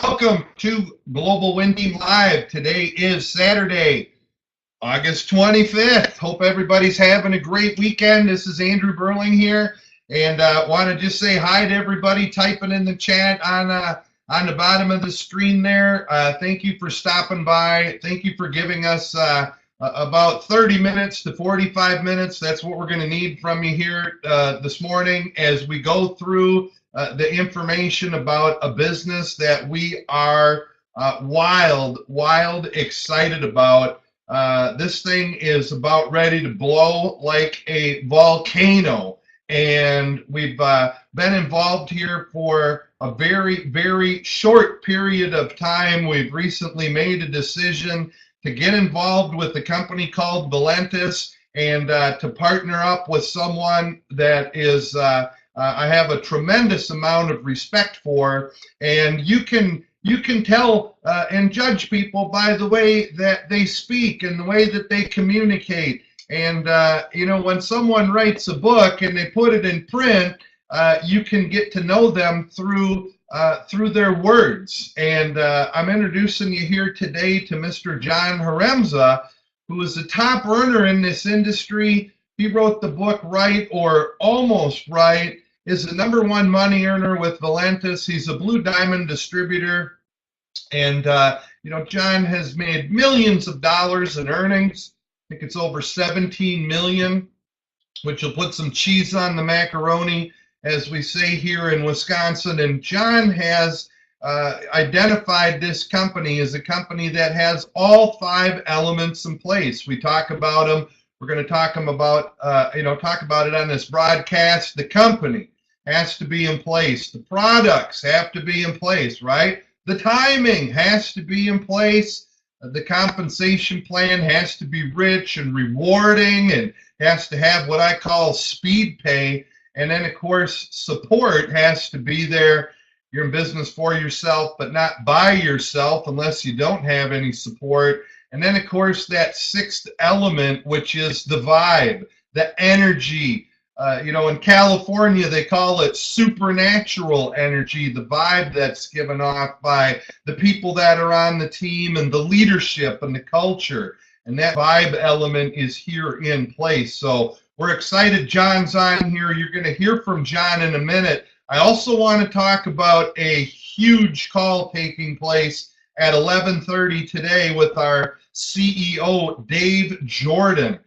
Welcome to Global Windy Live. Today is Saturday, August 25th. Hope everybody's having a great weekend. This is Andrew Burling here, and want to just say hi to everybody typing in the chat on the bottom of the screen there. Thank you for stopping by. Thank you for giving us about 30 minutes to 45 minutes. That's what we're going to need from you here this morning as we go through the information about a business that we are wild excited about. This thing is about ready to blow like a volcano, and we've been involved here for a very short period of time. We've recently made a decision to get involved with a company called Valentus and to partner up with someone that is I have a tremendous amount of respect for, and you can tell and judge people by the way that they speak and the way that they communicate. And you know, when someone writes a book and they put it in print, you can get to know them through their words. And I'm introducing you here today to Mr. John Haremza, who is a top earner in this industry. He wrote the book Right or Almost Right, is the #1 money earner with Valentus. He's a Blue Diamond distributor. And, you know, John has made millions of dollars in earnings. I think it's over 17 million, which will put some cheese on the macaroni, as we say here in Wisconsin. And John has identified this company as a company that has all 5 elements in place. We talk about them. We're going to talk about, talk about it on this broadcast. The company has to be in place. The products have to be in place, right? The timing has to be in place. The compensation plan has to be rich and rewarding and has to have what I call speed pay. And then, of course, support has to be there. You're in business for yourself, but not by yourself unless you don't have any support. And then, of course, that 6th element, which is the vibe, the energy. You know, in California, they call it supernatural energy, the vibe that's given off by the people that are on the team and the leadership and the culture. And that vibe element is here in place. So we're excited John's on here. You're going to hear from John in a minute. I also want to talk about a huge call taking place at 11:30 today with our CEO, Dave Jordan.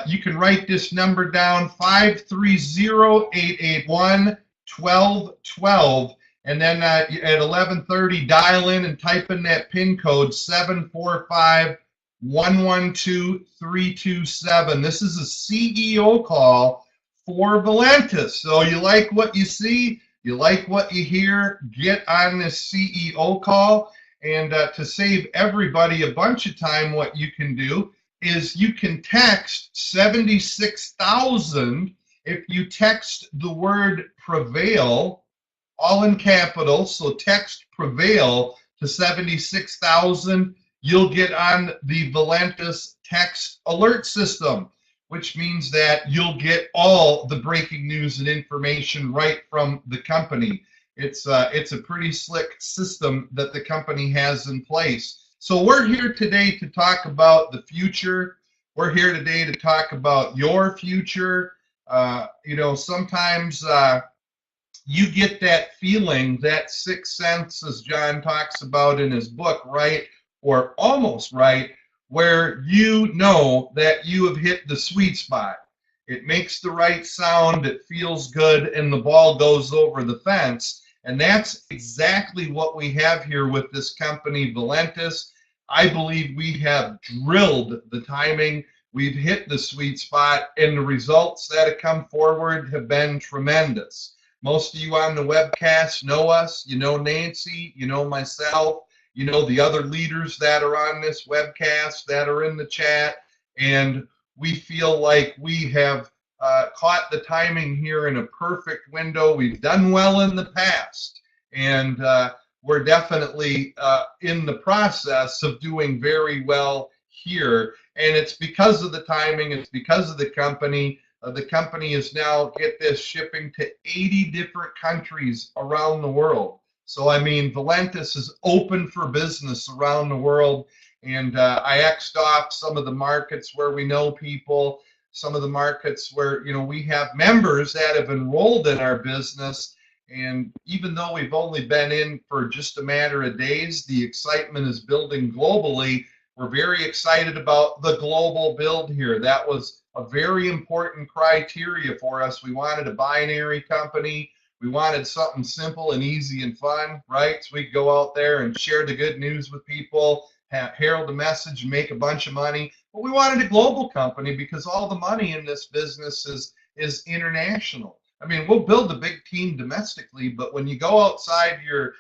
You can write this number down, 530-881-1212, and then at 11:30, dial in and type in that PIN code, 745-112-327. This is a CEO call for Valentus. So you like what you see, you like what you hear, get on this CEO call. And to save everybody a bunch of time, what you can do is you can text 76,000. If you text the word prevail, all in capitals, so text prevail to 76,000, you'll get on the Valentus text alert system, which means that you'll get all the breaking news and information right from the company. It's a pretty slick system that the company has in place. So we're here today to talk about the future. We're here today to talk about your future. You know, sometimes you get that feeling, that 6th sense, as John talks about in his book, Right or Almost Right, where you know that you have hit the sweet spot. It makes the right sound, it feels good, and the ball goes over the fence. And that's exactly what we have here with this company, Valentus. I believe we have drilled the timing. We've hit the sweet spot, and the results that have come forward have been tremendous. Most of you on the webcast know us. You know Nancy, you know myself, you know the other leaders that are on this webcast that are in the chat, and we feel like we have caught the timing here in a perfect window. We've done well in the past, and we're definitely in the process of doing very well here. And it's because of the timing, it's because of the company. The company is now, get this, shipping to 80 different countries around the world. So, I mean, Valentus is open for business around the world. And I X'd off some of the markets where we know people, some of the markets where, we have members that have enrolled in our business. And even though we've only been in for just a matter of days, the excitement is building globally. We're very excited about the global build here. That was a very important criteria for us. We wanted a binary company. We wanted something simple and easy and fun, right? So we could go out there and share the good news with people, herald the message, and make a bunch of money. But we wanted a global company because all the money in this business is international. I mean, we'll build a big team domestically, but when you go outside your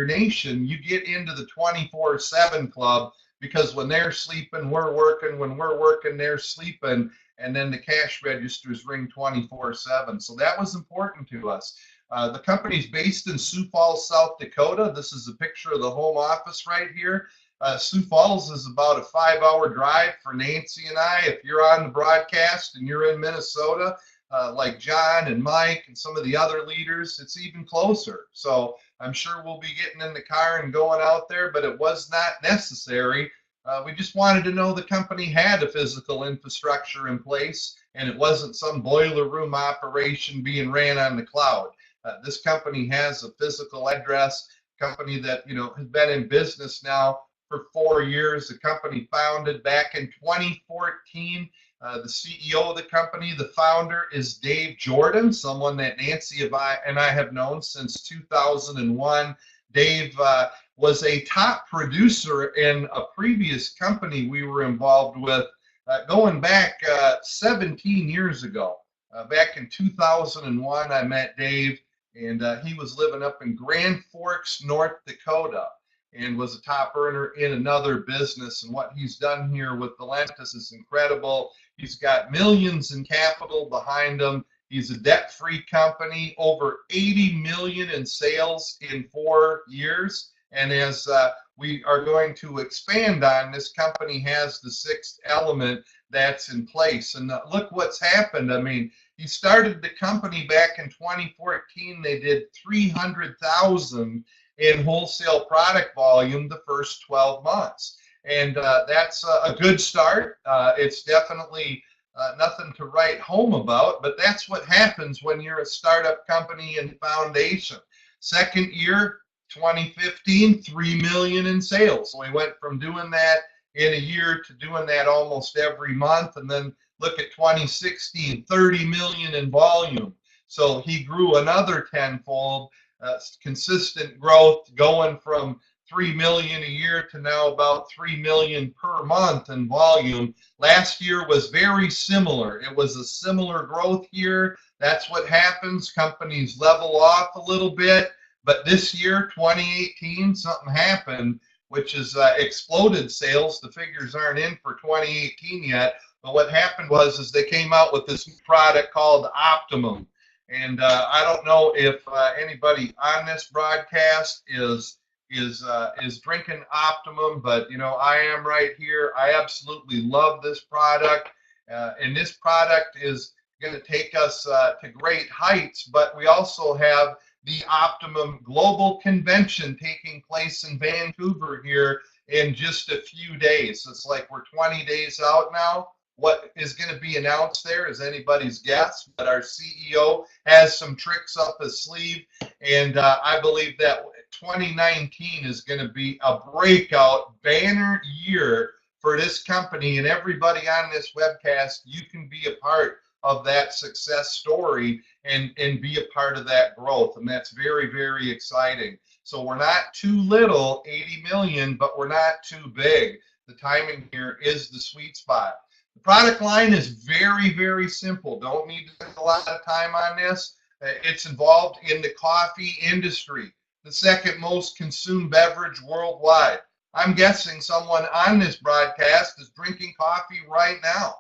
nation, you get into the 24/7 club, because when they're sleeping, we're working. When we're working, they're sleeping. And then the cash registers ring 24/7. So that was important to us. The company's based in Sioux Falls, South Dakota. This is a picture of the home office right here. Sioux Falls is about a 5-hour drive for Nancy and I. If you're on the broadcast and you're in Minnesota, like John and Mike and some of the other leaders, it's even closer. So I'm sure we'll be getting in the car and going out there, but it was not necessary. We just wanted to know the company had a physical infrastructure in place, and it wasn't some boiler room operation being ran on the cloud. This company has a physical address, company that has been in business now for 4 years. The company founded back in 2014. The CEO of the company, the founder, is Dave Jordan, someone that Nancy and I have known since 2001. Dave was a top producer in a previous company we were involved with going back 17 years ago. Back in 2001, I met Dave, and he was living up in Grand Forks, North Dakota, and was a top earner in another business. And what he's done here with Valentus is incredible. He's got millions in capital behind him. He's a debt-free company, over 80 million in sales in 4 years. And as we are going to expand on, this company has the sixth element that's in place. And look what's happened. I mean, he started the company back in 2014. They did 300,000 in wholesale product volume the first 12 months. And that's a good start. It's definitely nothing to write home about, but that's what happens when you're a startup company and foundation. Second year, 2015, 3 million in sales. So we went from doing that in a year to doing that almost every month. And then look at 2016, 30 million in volume. So he grew another tenfold. Consistent growth, going from 3 million a year to now about 3 million per month in volume. Last year was very similar. It was a similar growth year. That's what happens. Companies level off a little bit. But this year, 2018, something happened, which is exploded sales. The figures aren't in for 2018 yet. But what happened was they came out with this product called Optimum. And I don't know if anybody on this broadcast is drinking Optimum, but I am right here. I absolutely love this product, and this product is going to take us to great heights. But we also have the Optimum Global Convention taking place in Vancouver here in just a few days. It's like we're 20 days out now. What is going to be announced there is anybody's guess, but our CEO has some tricks up his sleeve, and I believe that 2019 is going to be a breakout banner year for this company, and everybody on this webcast, you can be a part of that success story and be a part of that growth, and that's very, very exciting. So we're not too little, 80 million, but we're not too big. The timing here is the sweet spot. The product line is very, very simple. Don't need to spend a lot of time on this. It's involved in the coffee industry, the second most consumed beverage worldwide. I'm guessing someone on this broadcast is drinking coffee right now.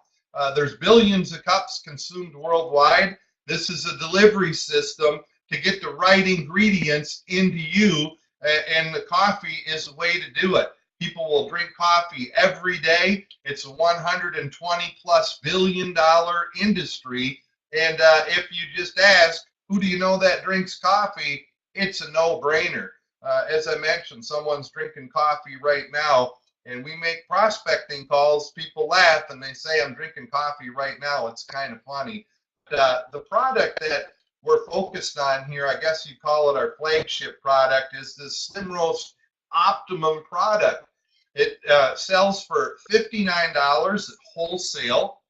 There's billions of cups consumed worldwide. This is a delivery system to get the right ingredients into you, and the coffee is a way to do it. People will drink coffee every day. It's a $120+ billion industry. And if you just ask, who do you know that drinks coffee? It's a no-brainer. As I mentioned, someone's drinking coffee right now, and we make prospecting calls. People laugh and they say, I'm drinking coffee right now. It's kind of funny. The product that we're focused on here, I guess you call it our flagship product, is this Slim Roast Optimum product. It sells for $59 at wholesale.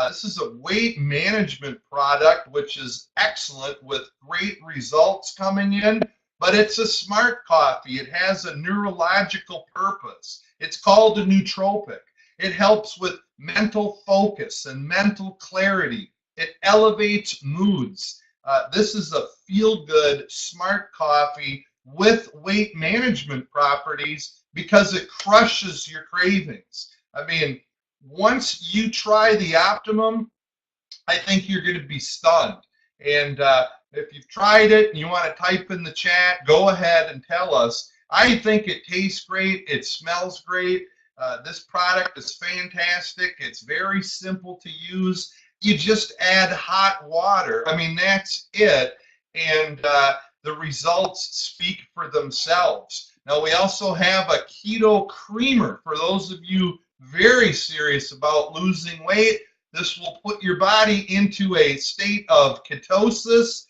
This is a weight management product, which is excellent with great results coming in, but it's a smart coffee. It has a neurological purpose. It's called a nootropic. It helps with mental focus and mental clarity. It elevates moods. This is a feel-good, smart coffee with weight management properties because it crushes your cravings. I mean, once you try the Optimum, I think you're going to be stunned. And if you've tried it and you want to type in the chat, go ahead and tell us. I think it tastes great. It smells great. This product is fantastic. It's very simple to use. You just add hot water. I mean, that's it. And the results speak for themselves. Now, we also have a keto creamer for those of you very serious about losing weight. This will put your body into a state of ketosis,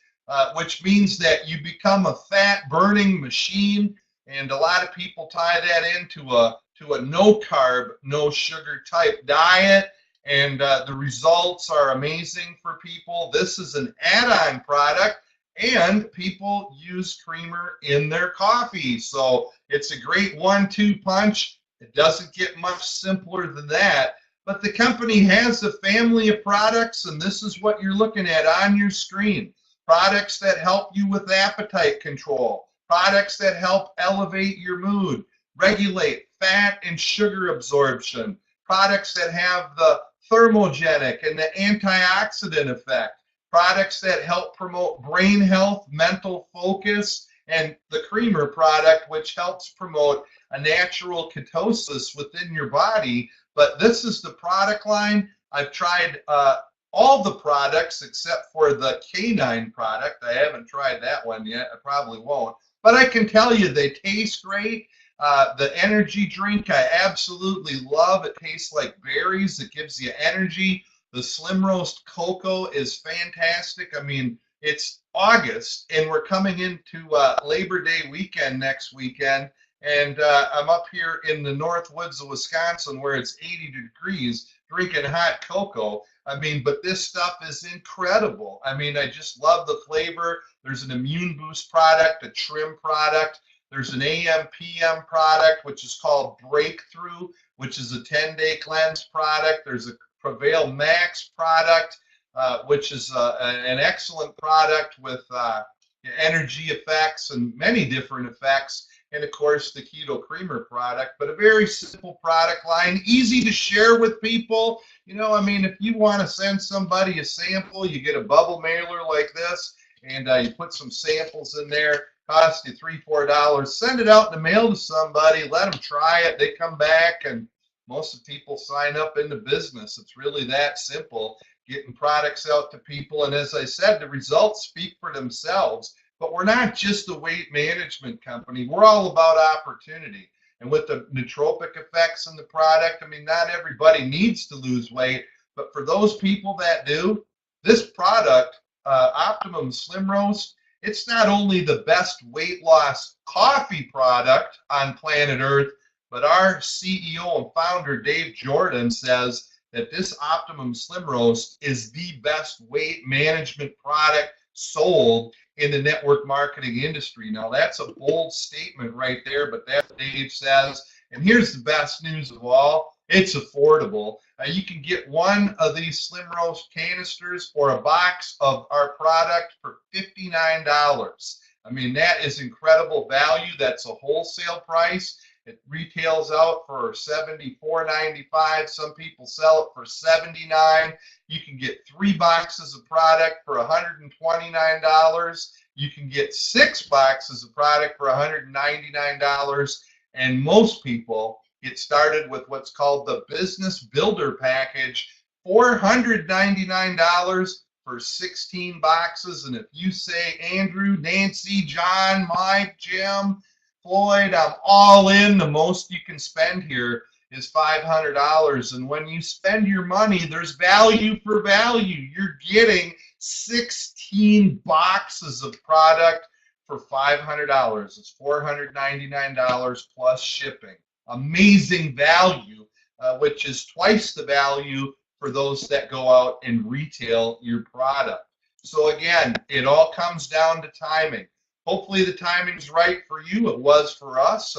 which means that you become a fat-burning machine. And a lot of people tie that into a no-carb, no-sugar type diet. And the results are amazing for people. This is an add-on product, and people use creamer in their coffee. So it's a great 1-2 punch. It doesn't get much simpler than that. But the company has a family of products, and this is what you're looking at on your screen. Products that help you with appetite control. Products that help elevate your mood, regulate fat and sugar absorption. Products that have the thermogenic and the antioxidant effect. Products that help promote brain health, mental focus, and the creamer product, which helps promote a natural ketosis within your body. But this is the product line. I've tried all the products except for the canine product. I haven't tried that one yet. I probably won't. But I can tell you they taste great. The energy drink I absolutely love. It tastes like berries. It gives you energy. The Slim Roast Cocoa is fantastic. I mean, it's August, and we're coming into Labor Day weekend next weekend. And I'm up here in the north woods of Wisconsin where it's 80 degrees drinking hot cocoa. I mean, but this stuff is incredible. I mean, I just love the flavor. There's an immune boost product, a trim product. There's an AM PM product, which is called Breakthrough, which is a 10-day cleanse product. There's a Prevail Max product, which is an excellent product with energy effects and many different effects. And of course, the Keto Creamer product, but a very simple product line, easy to share with people. You know, I mean, if you want to send somebody a sample, you get a bubble mailer like this, and you put some samples in there, cost you $3-4. Send it out in the mail to somebody, let them try it. They come back, and most of the people sign up into business. It's really that simple, getting products out to people. And as I said, the results speak for themselves. But we're not just a weight management company. We're all about opportunity. And with the nootropic effects in the product, I mean, not everybody needs to lose weight. But for those people that do, this product, Optimum Slim Roast, it's not only the best weight loss coffee product on planet Earth, but our CEO and founder, Dave Jordan, says that this Optimum Slim Roast is the best weight management product sold in the network marketing industry. Now, that's a bold statement right there, but that's what Dave says. And here's the best news of all. It's affordable. You can get one of these Slim Roast canisters or a box of our product for $59. I mean, that is incredible value. That's a wholesale price. It retails out for $74.95. Some people sell it for $79. You can get 3 boxes of product for $129. You can get 6 boxes of product for $199. And most people get started with what's called the Business Builder Package, $499 for 16 boxes. And if you say Andrew, Nancy, John, Mike, Jim, Floyd, I'm all in. The most you can spend here is $500. And when you spend your money, there's value for value. You're getting 16 boxes of product for $500. It's $499 plus shipping. Amazing value, which is twice the value for those that go out and retail your product. So again, it all comes down to timing. Hopefully the timing's right for you. It was for us.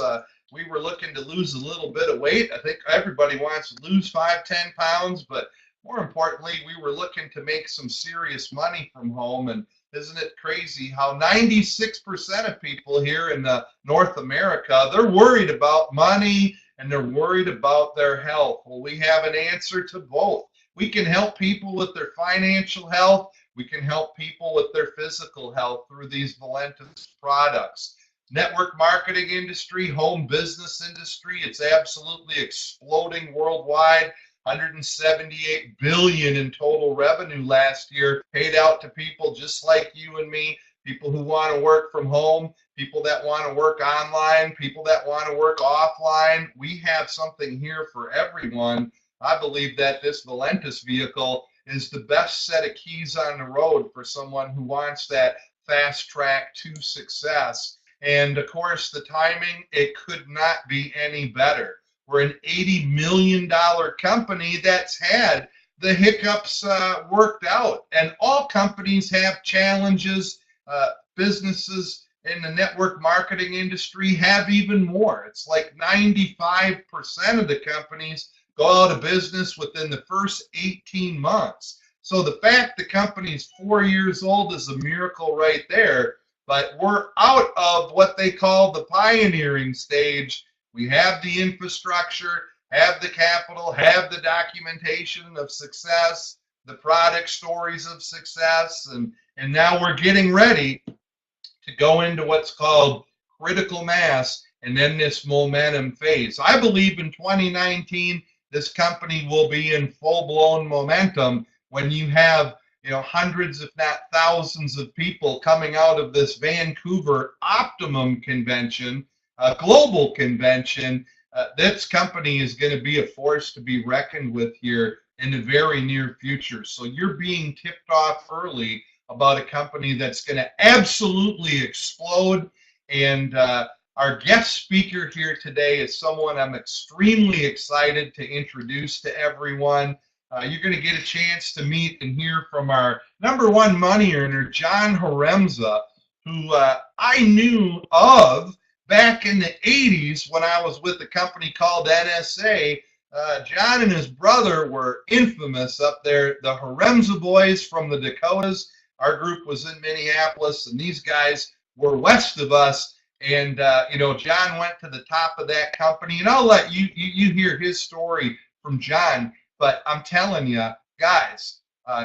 We were looking to lose a little bit of weight. I think everybody wants to lose 5-10 pounds, but more importantly, we were looking to make some serious money from home. And isn't it crazy how 96% of people here in North America, they're worried about money and they're worried about their health. Well, we have an answer to both. We can help people with their financial health. We can help people with their physical health through these Valentus products. Network marketing industry, home business industry, it's absolutely exploding worldwide. 178 billion in total revenue last year paid out to people just like you and me, people who want to work from home, people that want to work online, people that want to work offline. We have something here for everyone. I believe that this Valentus vehicle is the best set of keys on the road for someone who wants that fast track to success. And of course, the timing, it could not be any better. We're an $80 million company that's had the hiccups worked out. And all companies have challenges. Businesses in the network marketing industry have even more. It's like 95% of the companies go out of business within the first 18 months. So the fact the company's 4 years old is a miracle right there. But we're out of what they call the pioneering stage. We have the infrastructure, have the capital, have the documentation of success, the product stories of success, and now we're getting ready to go into what's called critical mass and then this momentum phase. I believe in 2019, this company will be in full-blown momentum when you have hundreds, if not thousands of people coming out of this Vancouver Optimum convention, a global convention. This company is going to be a force to be reckoned with here in the very near future. So you're being tipped off early about a company that's going to absolutely explode. And our guest speaker here today is someone I'm extremely excited to introduce to everyone. You're going to get a chance to meet and hear from our #1 money earner, John Haremza, who I knew of back in the 80s when I was with a company called NSA. John and his brother were infamous up there, the Haremza boys from the Dakotas. Our group was in Minneapolis, and these guys were west of us. And, John went to the top of that company. And I'll let you hear his story from John. But I'm telling you, guys,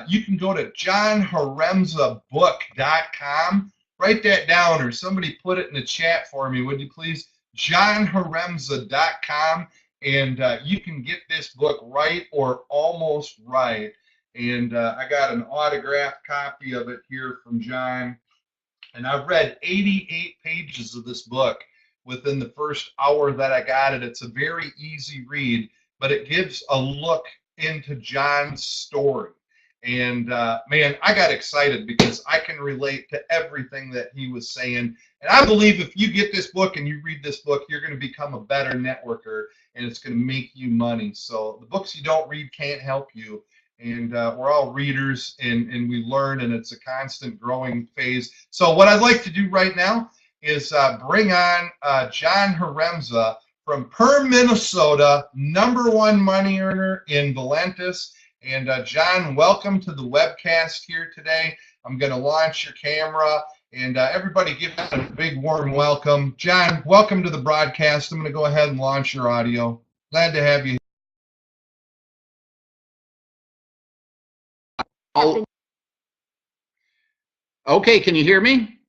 you can go to johnharemzabook.com. Write that down, or somebody put it in the chat for me, would you please? johnharemza.com. And you can get this book right or almost right. And I got an autographed copy of it here from John. And I've read 88 pages of this book within the first hour that I got it. It's a very easy read, but it gives a look into John's story. And man, I got excited because I can relate to everything that he was saying. And I believe if you get this book and you read this book, you're going to become a better networker, and it's going to make you money. So the books you don't read can't help you. And we're all readers, and we learn, and it's a constant growing phase. So what I'd like to do right now is bring on John Haremza from Perm, Minnesota, #1 money earner in Valentus. And John, welcome to the webcast here today. I'm going to launch your camera, and everybody give him a big warm welcome. John, welcome to the broadcast. I'm going to go ahead and launch your audio. Glad to have you. Oh, okay, can you hear me?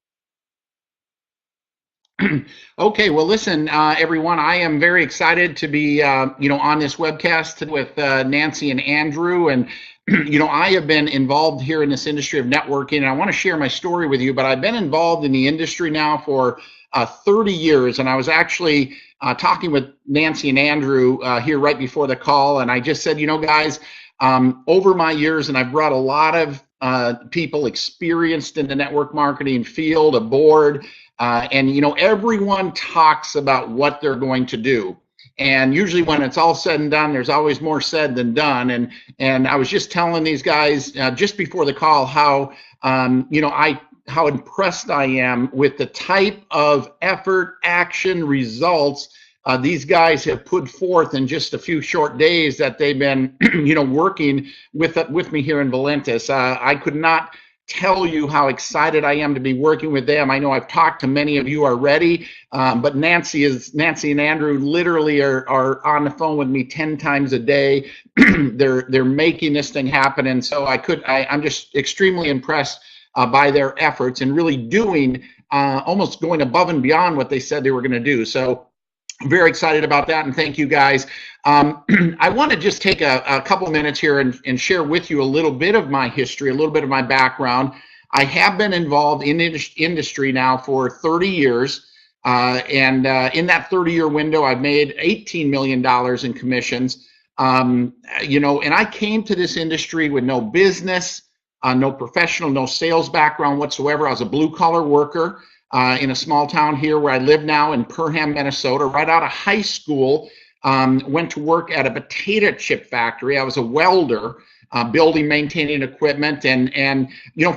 Okay, well, listen, everyone, I am very excited to be, on this webcast with Nancy and Andrew. And, I have been involved here in this industry of networking, and I want to share my story with you, but I've been involved in the industry now for 30 years. And I was actually talking with Nancy and Andrew here right before the call, and I just said, guys, over my years, and I've brought a lot of people experienced in the network marketing field aboard. And everyone talks about what they're going to do, and usually when it's all said and done, there's always more said than done. And I was just telling these guys just before the call how how impressed I am with the type of effort, action, results these guys have put forth in just a few short days that they've been working with me here in Valentus. I could not tell you how excited I am to be working with them. I know I've talked to many of you already, but Nancy and Andrew literally are on the phone with me 10 times a day. They're making this thing happen, and so I'm just extremely impressed by their efforts and really doing almost going above and beyond what they said they were going to do. So I'm very excited about that, and thank you guys. I want to just take a couple of minutes here and share with you a little bit of my history, a little bit of my background. I have been involved in industry now for 30 years, and in that 30-year window, I've made $18 million in commissions. And I came to this industry with no business, no professional, no sales background whatsoever. I was a blue-collar worker in a small town here where I live now in Perham, Minnesota. Right out of high school, went to work at a potato chip factory. I was a welder, building, maintaining equipment. And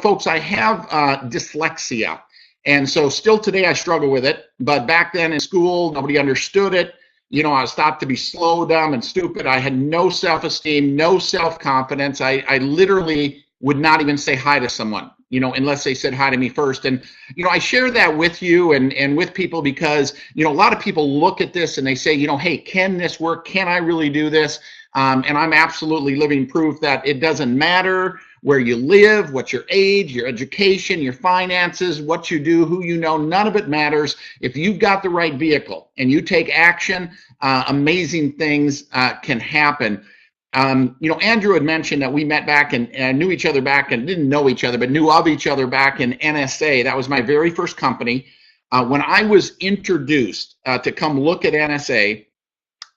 folks, I have dyslexia. And so still today I struggle with it. But back then in school, nobody understood it. I was thought to be slow, dumb, and stupid. I had no self-esteem, no self-confidence. I literally would not even say hi to someone, unless they said hi to me first. And, I share that with you and with people because, a lot of people look at this and they say, hey, can this work? Can I really do this? And I'm absolutely living proof that it doesn't matter where you live, what's your age, your education, your finances, what you do, who you know, none of it matters. If you've got the right vehicle and you take action, amazing things can happen. Andrew had mentioned that we met back and knew each other back and didn't know each other, but knew of each other back in NSA. That was my very first company. When I was introduced to come look at NSA,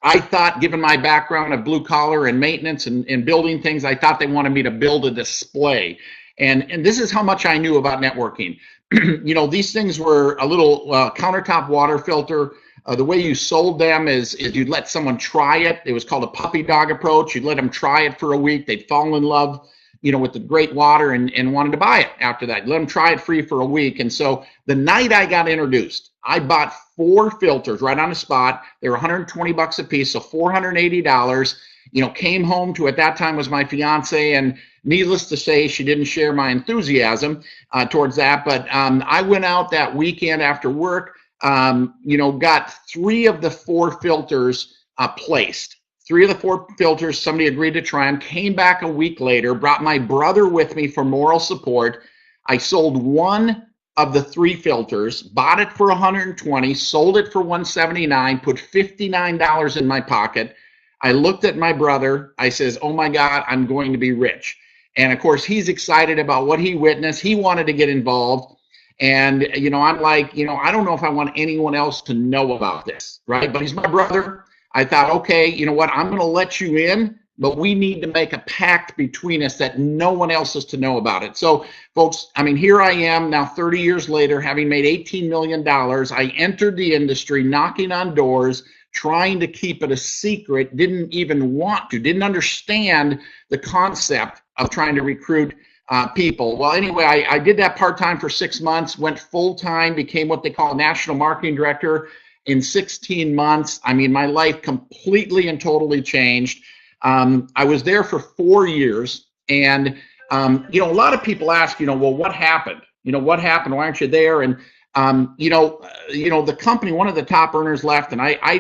I thought, given my background of blue collar and maintenance and building things, I thought they wanted me to build a display. And this is how much I knew about networking. These things were a little countertop water filter. The way you sold them is you'd let someone try it. It was called a puppy dog approach. You'd let them try it for a week. They'd fall in love, with the great water and wanted to buy it after that. Let them try it free for a week. And so the night I got introduced, I bought 4 filters right on the spot. They were 120 bucks a piece, so $480. Came home to, at that time was my fiance, and needless to say, she didn't share my enthusiasm towards that. But I went out that weekend after work, got 3 of the 4 filters placed. 3 of the 4 filters, somebody agreed to try them, came back a week later, brought my brother with me for moral support. I sold 1 of the 3 filters, bought it for 120, sold it for 179, put $59 in my pocket. I looked at my brother, I says, oh my God, I'm going to be rich. And of course, he's excited about what he witnessed. He wanted to get involved. And, I'm like, I don't know if I want anyone else to know about this, right? But he's my brother. I thought, okay, you know what? I'm going to let you in, but we need to make a pact between us that no one else is to know about it. So, folks, here I am now 30 years later, having made $18 million. I entered the industry, knocking on doors, trying to keep it a secret, didn't even want to, didn't understand the concept of trying to recruit people. Well, anyway, I did that part-time for 6 months, went full-time, became what they call a national marketing director in 16 months. My life completely and totally changed. I was there for 4 years, and a lot of people ask, well, what happened? What happened? Why aren't you there? And the company, one of the top earners left, and I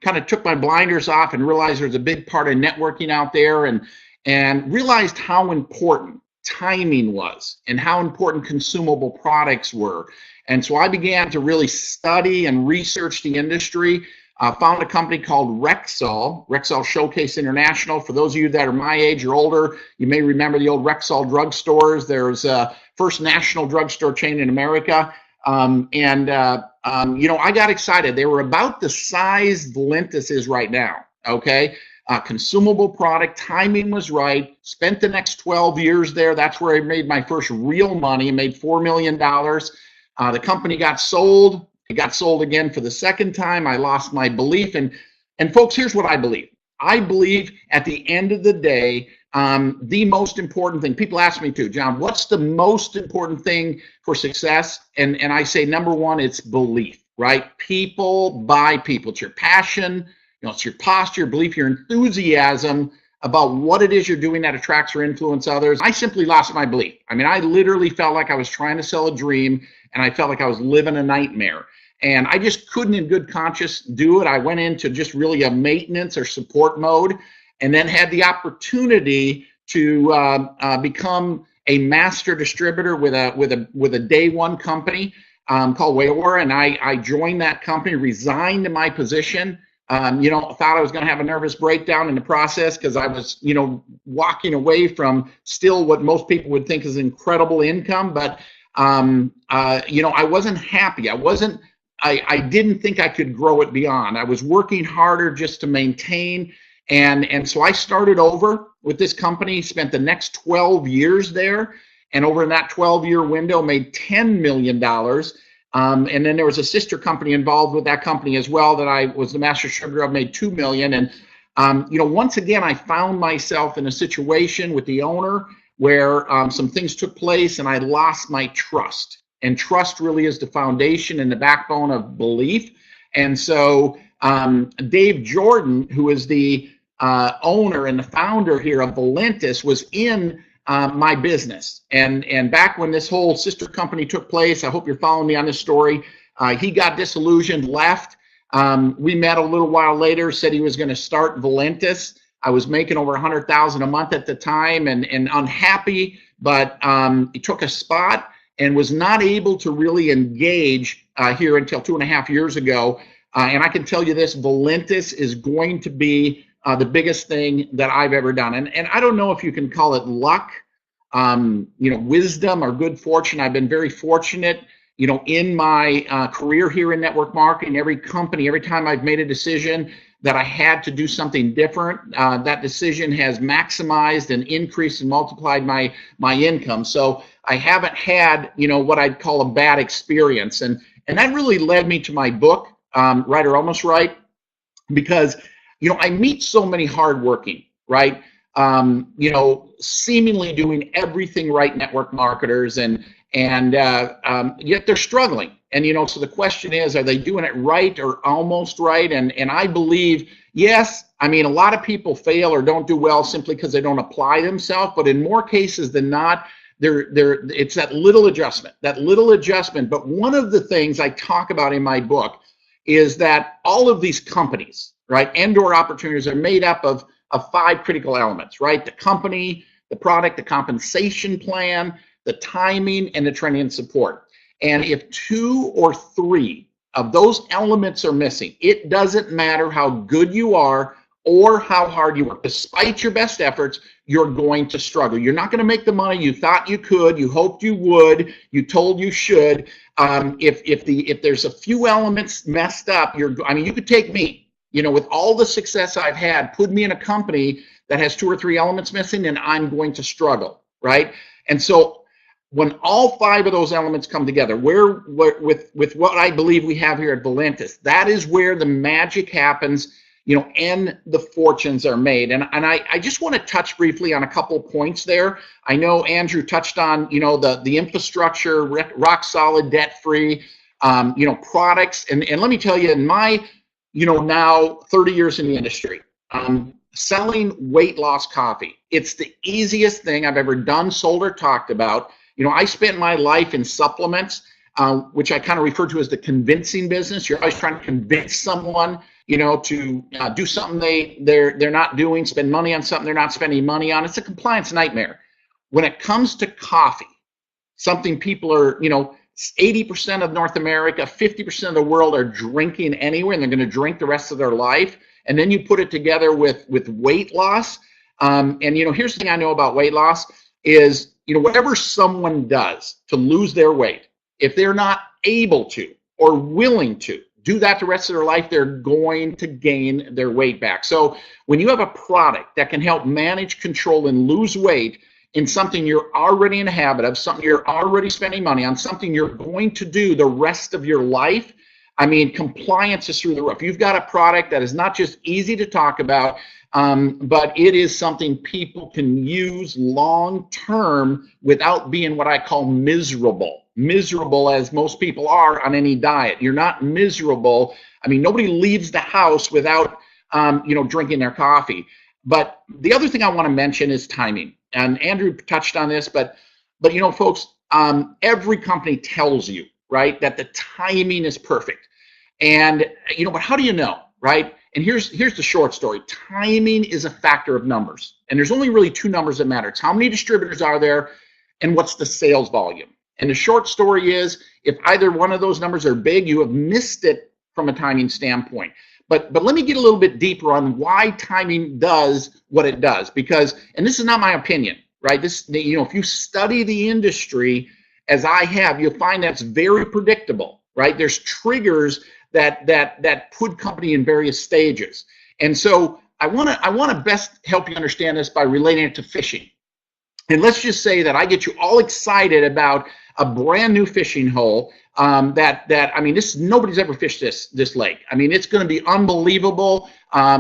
kind of took my blinders off and realized there's a big part of networking out there, and realized how important timing was and how important consumable products were. And so I began to really study and research the industry. Found a company called Rexall Showcase International. For those of you that are my age or older, you may remember the old Rexall drugstores. There's a first national drugstore chain in America. You know, I got excited. They were about the size Valentus is right now, okay? Consumable product, timing was right. Spent the next 12 years there. That's where I made my first real money, made $4 million. The company got sold. It got sold again for the second time. I lost my belief. And folks, here's what I believe. I believe at the end of the day, the most important thing, people ask me too, John, what's the most important thing for success? And I say, number one, it's belief, right? People buy people. It's your passion, you know, it's your posture, your belief, your enthusiasm about what it is you're doing that attracts or influence others. I simply lost my belief. I mean, I literally felt like I was trying to sell a dream, and I felt like I was living a nightmare. And I just couldn't in good conscience do it. I went into just really a maintenance or support mode, and then had the opportunity to become a master distributor with a day one company called Wayora. And I joined that company, resigned my position. You know, thought I was going to have a nervous breakdown in the process because I was, you know, walking away from still what most people would think is incredible income. But, you know, I wasn't happy. I didn't think I could grow it beyond. I was working harder just to maintain. And so I started over with this company, spent the next 12 years there. And over in that 12-year window, made $10 million. And then there was a sister company involved with that company as well that I was the master distributor of, made $2 million. And, you know, once again, I found myself in a situation with the owner where some things took place and I lost my trust. And trust really is the foundation and the backbone of belief. And so Dave Jordan, who is the owner and the founder here of Valentus, was in my business. And back when this whole sister company took place, I hope you're following me on this story, he got disillusioned, left. We met a little while later, said he was going to start Valentus. I was making over $100,000 a month at the time and unhappy, but he took a spot and was not able to really engage here until 2.5 years ago. And I can tell you this, Valentus is going to be the biggest thing that I've ever done. And I don't know if you can call it luck, you know, wisdom or good fortune. I've been very fortunate, you know, in my career here in network marketing. Every company, every time I've made a decision that I had to do something different, that decision has maximized and increased and multiplied my income. So I haven't had, you know, what I'd call a bad experience. And that really led me to my book, Right or Almost Right, because, you know, I meet so many hardworking, right? You know, seemingly doing everything right network marketers, and yet they're struggling. And, you know, so the question is, are they doing it right or almost right? And I believe, yes, I mean, a lot of people fail or don't do well simply because they don't apply themselves. But in more cases than not, it's that little adjustment. But one of the things I talk about in my book is that all of these companies, right, and/or opportunities are made up of 5 critical elements, right? The company, the product, the compensation plan, the timing, and the training and support. And if 2 or 3 of those elements are missing, it doesn't matter how good you are or how hard you work. Despite your best efforts, you're going to struggle. You're not going to make the money you thought you could, you hoped you would, you told you should. If there's a few elements messed up, I mean, you could take me, you know, with all the success I've had, put me in a company that has 2 or 3 elements missing, and I'm going to struggle, right? And so when all 5 of those elements come together, with what I believe we have here at Valentus, that is where the magic happens, you know, and the fortunes are made. And I just want to touch briefly on a couple of points there. I know Andrew touched on, you know, the infrastructure, rock solid, debt free, you know, products. And let me tell you, in my, you know, now 30 years in the industry, selling weight loss coffee, it's the easiest thing I've ever done, sold, or talked about. You know, I spent my life in supplements, which I kind of refer to as the convincing business. You're always trying to convince someone, you know, to do something they're not doing, spend money on something they're not spending money on. It's a compliance nightmare. when it comes to coffee, something people are, 80% of North America, 50% of the world are drinking anyway, and they're going to drink the rest of their life. And then you put it together with weight loss. And here's the thing I know about weight loss is, whatever someone does to lose their weight, if they're not able to or willing to do that the rest of their life, they're going to gain their weight back. So when you have a product that can help manage, control, and lose weight in something you're already in a habit of, something you're already spending money on, something you're going to do the rest of your life, I mean, compliance is through the roof. You've got a product that is not just easy to talk about, but it is something people can use long term without being what I call miserable. Miserable as most people are on any diet. You're not miserable. I mean, nobody leaves the house without, drinking their coffee. But the other thing I want to mention is timing. And Andrew touched on this, but folks, every company tells you, right, that the timing is perfect. And, but how do you know, right? And here's the short story. Timing is a factor of numbers. And there's only really two numbers that matter. It's how many distributors are there and what's the sales volume. And the short story is, if either one of those numbers are big, you have missed it from a timing standpoint. But let me get a little bit deeper on why timing does what it does, because, and this is not my opinion, right? This, if you study the industry as I have, you'll find that's very predictable, right? There's triggers that put company in various stages. And so I want to best help you understand this by relating it to fishing. And let's just say that I get you all excited about a brand new fishing hole I mean, nobody's ever fished this lake. I mean, it's going to be unbelievable.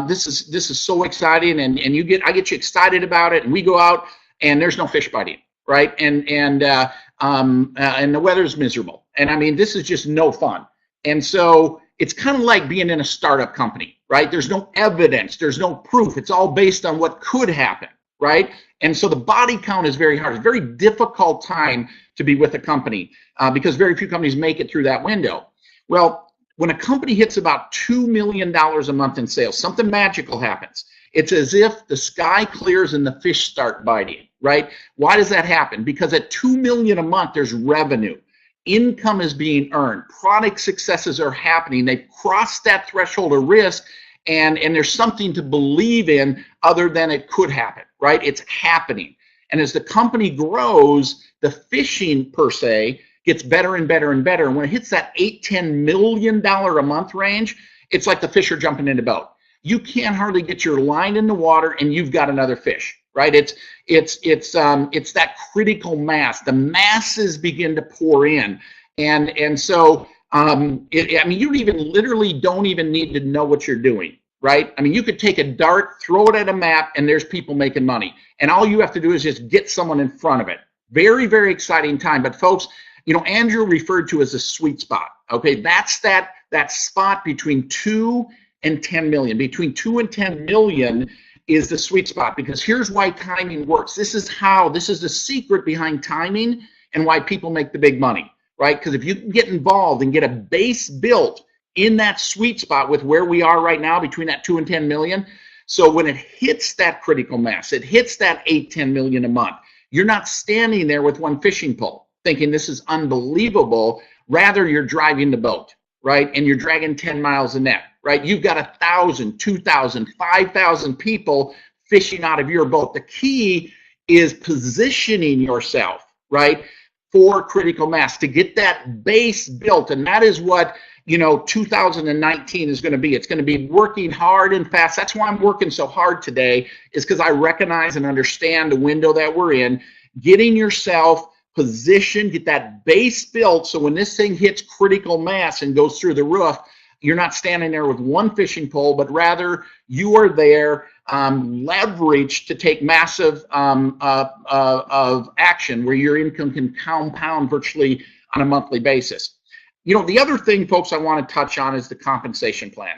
This is so exciting, and I get you excited about it, and we go out and there's no fish biting, right? And the weather's miserable, and I mean, this is just no fun. And so it's kind of like being in a startup company, right? There's no evidence, there's no proof. It's all based on what could happen, right? And so the body count is very hard. It's a very difficult time to be with a company because very few companies make it through that window. Well, when a company hits about $2 million a month in sales, something magical happens. It's as if the sky clears and the fish start biting, right? Why does that happen? Because at $2 million a month, there's revenue. Income is being earned. Product successes are happening. They've crossed that threshold of risk, and there's something to believe in other than it could happen, right? It's happening. And as the company grows, the fishing per se gets better and better and better. And when it hits that $8-10 million a month range, it's like the fish are jumping in the boat. You can't hardly get your line in the water and you've got another fish, right? It's that critical mass. The masses begin to pour in. And so I mean, you literally don't even need to know what you're doing, right? I mean, you could take a dart, throw it at a map, and there's people making money. And all you have to do is just get someone in front of it. Very, very exciting time. But folks, Andrew referred to as a sweet spot. Okay, that's that spot between 2 and 10 million. Between 2 and 10 million is the sweet spot, because here's why timing works. This is the secret behind timing and why people make the big money, right? Because if you can get involved and get a base built in that sweet spot with where we are right now between that 2 and 10 million, so when it hits that critical mass, it hits that 8-10 million a month, you're not standing there with one fishing pole thinking this is unbelievable. Rather, you're driving the boat, right? And you're dragging 10 miles a net, right? You've got 1,000, 2,000, 5,000 people fishing out of your boat. The key is positioning yourself, right, for critical mass to get that base built. And that is what 2019 is going to be. It's going to be working hard and fast. That's why I'm working so hard today, is because I recognize and understand the window that we're in. Getting yourself positioned, get that base built, so when this thing hits critical mass and goes through the roof, you're not standing there with one fishing pole, but rather you are there leveraged to take massive of action where your income can compound virtually on a monthly basis. The other thing, folks, I want to touch on is the compensation plan.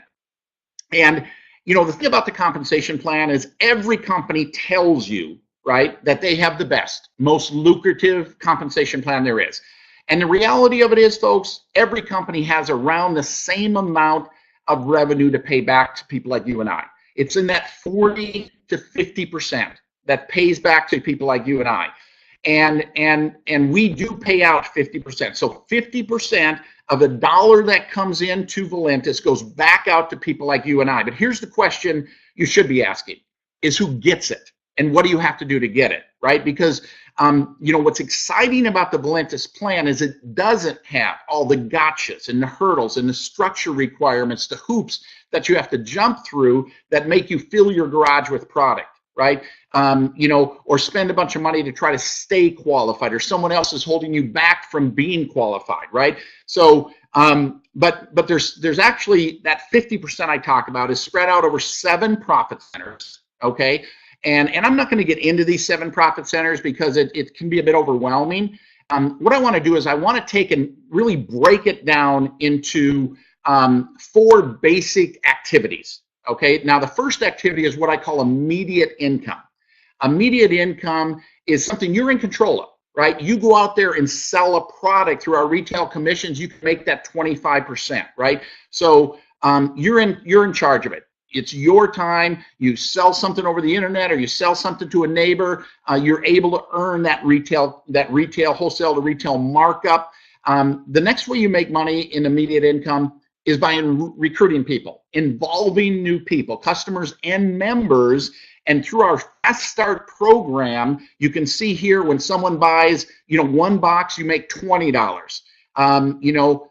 And, the thing about the compensation plan is every company tells you, right, that they have the best, most lucrative compensation plan there is. And the reality of it is, folks, every company has around the same amount of revenue to pay back to people like you and I. It's in that 40 to 50% that pays back to people like you and I. and we do pay out 50%. So 50% of the dollar that comes into Valentus goes back out to people like you and I. But here's the question you should be asking is who gets it and what do you have to do to get it, right? Because what's exciting about the Valentus plan is it doesn't have all the gotchas and the hurdles and the structure requirements, the hoops that you have to jump through that make you fill your garage with product, right? Or spend a bunch of money to try to stay qualified, or someone else is holding you back from being qualified, right? So, but there's actually that 50% I talk about is spread out over 7 profit centers, okay? And I'm not going to get into these 7 profit centers because it can be a bit overwhelming. What I want to do is I want to take and really break it down into 4 basic activities. Okay, now the first activity is what I call immediate income. Immediate income is something you're in control of, right? You go out there and sell a product through our retail commissions, you can make that 25%, right? So you're in charge of it. It's your time. You sell something over the internet, or you sell something to a neighbor. You're able to earn that retail wholesale to retail markup. The next way you make money in immediate income is by recruiting people, involving new people, customers and members. And through our Fast Start program, you can see here when someone buys, 1 box, you make $20.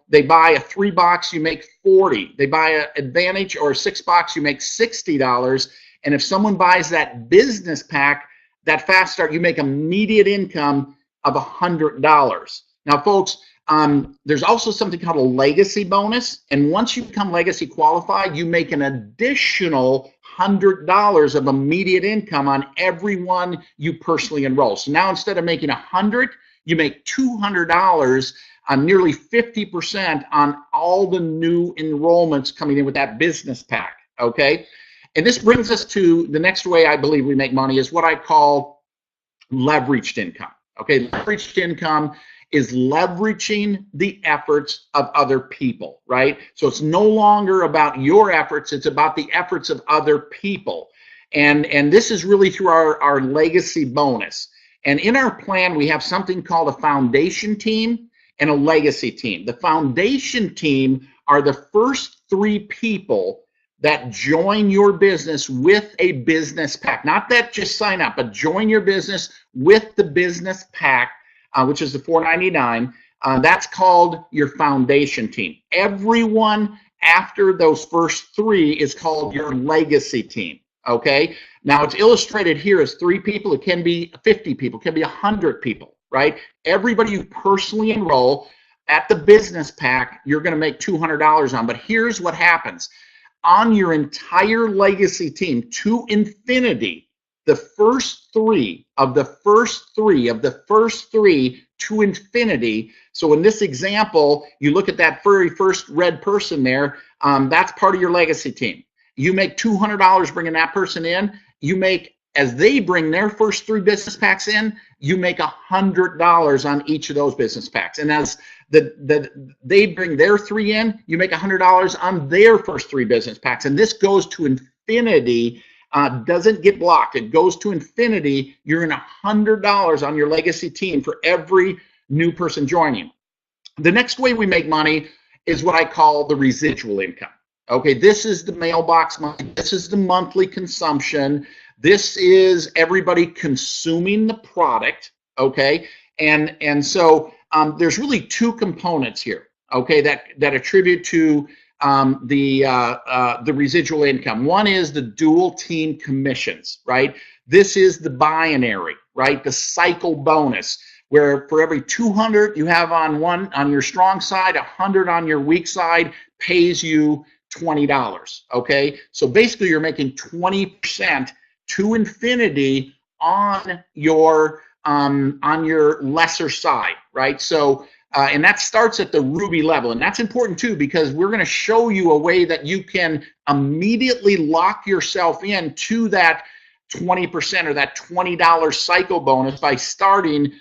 They buy a 3 box, you make $40. They buy an Advantage or a 6 box, you make $60. And if someone buys that business pack, that Fast Start, you make immediate income of $100. Now, folks, there's also something called a legacy bonus. And once you become legacy qualified, you make an additional $100 of immediate income on everyone you personally enroll. So now instead of making $100, you make $200 on nearly 50% on all the new enrollments coming in with that business pack, okay? And this brings us to the next way I believe we make money is what I call leveraged income, okay? Leveraged income is leveraging the efforts of other people, right? So it's no longer about your efforts, it's about the efforts of other people. And this is really through our legacy bonus. And in our plan, we have something called a foundation team and a legacy team. The foundation team are the first 3 people that join your business with a business pack. Not that just sign up, but join your business with the business pack, which is the $4.99. That's called your foundation team. Everyone after those first 3 is called your legacy team, okay? Now, it's illustrated here as 3 people. It can be 50 people. It can be 100 people, right? Everybody you personally enroll at the business pack, you're going to make $200 on. But here's what happens. On your entire legacy team, to infinity, the first 3 of the first 3 of the first 3 to infinity. So in this example, you look at that very first red person there, that's part of your legacy team. You make $200 bringing that person in. You make, as they bring their first 3 business packs in, you make $100 on each of those business packs. And as they bring their 3 in, you make $100 on their first 3 business packs. And this goes to infinity. Doesn't get blocked. It goes to infinity. You're in $100 on your legacy team for every new person joining. The next way we make money is what I call the residual income. Okay, this is the mailbox money. This is the monthly consumption. This is everybody consuming the product. Okay, and so there's really 2 components here. Okay, that attribute to the residual income. One is the dual team commissions, right? This is the binary, right? The cycle bonus, where for every 200 you have on your strong side, 100 on your weak side pays you $20. Okay, so basically you're making 20% to infinity on your lesser side, right? So. And that starts at the Ruby level. And that's important too, because we're going to show you a way that you can immediately lock yourself in to that 20% or that $20 cycle bonus by starting